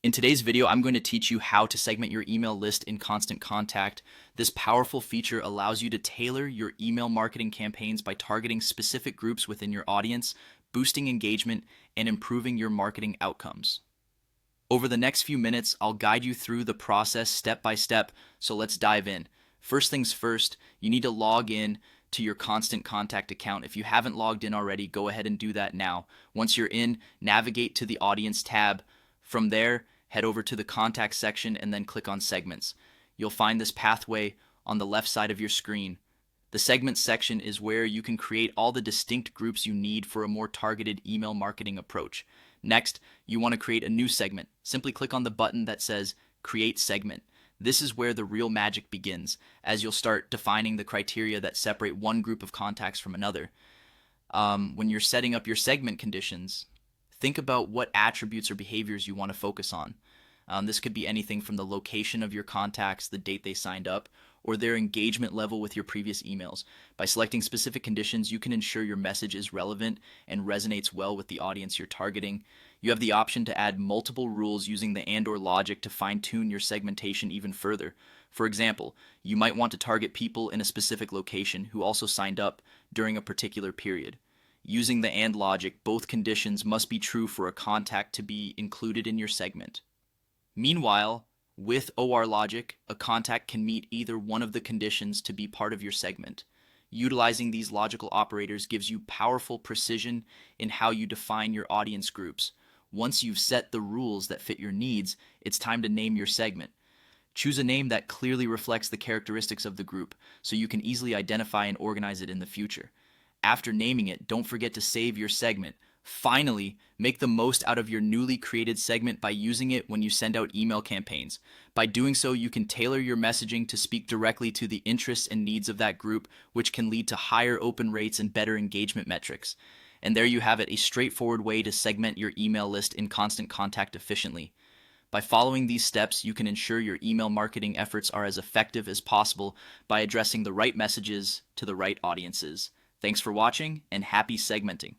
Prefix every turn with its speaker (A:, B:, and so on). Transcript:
A: In today's video, I'm going to teach you how to segment your email list in Constant Contact. This powerful feature allows you to tailor your email marketing campaigns by targeting specific groups within your audience, boosting engagement, and improving your marketing outcomes. Over the next few minutes, I'll guide you through the process step by step, so let's dive in. First things first, you need to log in to your Constant Contact account. If you haven't logged in already, go ahead and do that now. Once you're in, navigate to the Audience tab. From there, head over to the Contact section and then click on Segments. You'll find this pathway on the left side of your screen. The Segments section is where you can create all the distinct groups you need for a more targeted email marketing approach. Next, you want to create a new segment. Simply click on the button that says Create Segment. This is where the real magic begins, as you'll start defining the criteria that separate one group of contacts from another. When you're setting up your segment conditions, think about what attributes or behaviors you want to focus on. This could be anything from the location of your contacts, the date they signed up, or their engagement level with your previous emails. By selecting specific conditions, you can ensure your message is relevant and resonates well with the audience you're targeting. You have the option to add multiple rules using the and/or logic to fine-tune your segmentation even further. For example, you might want to target people in a specific location who also signed up during a particular period. Using the and logic, both conditions must be true for a contact to be included in your segment. Meanwhile, with OR logic, a contact can meet either one of the conditions to be part of your segment. Utilizing these logical operators gives you powerful precision in how you define your audience groups. Once you've set the rules that fit your needs, it's time to name your segment. Choose a name that clearly reflects the characteristics of the group so you can easily identify and organize it in the future. After naming it, don't forget to save your segment. Finally, make the most out of your newly created segment by using it when you send out email campaigns. By doing so, you can tailor your messaging to speak directly to the interests and needs of that group, which can lead to higher open rates and better engagement metrics. And there you have it, a straightforward way to segment your email list in Constant Contact efficiently. By following these steps, you can ensure your email marketing efforts are as effective as possible by addressing the right messages to the right audiences. Thanks for watching, and happy segmenting.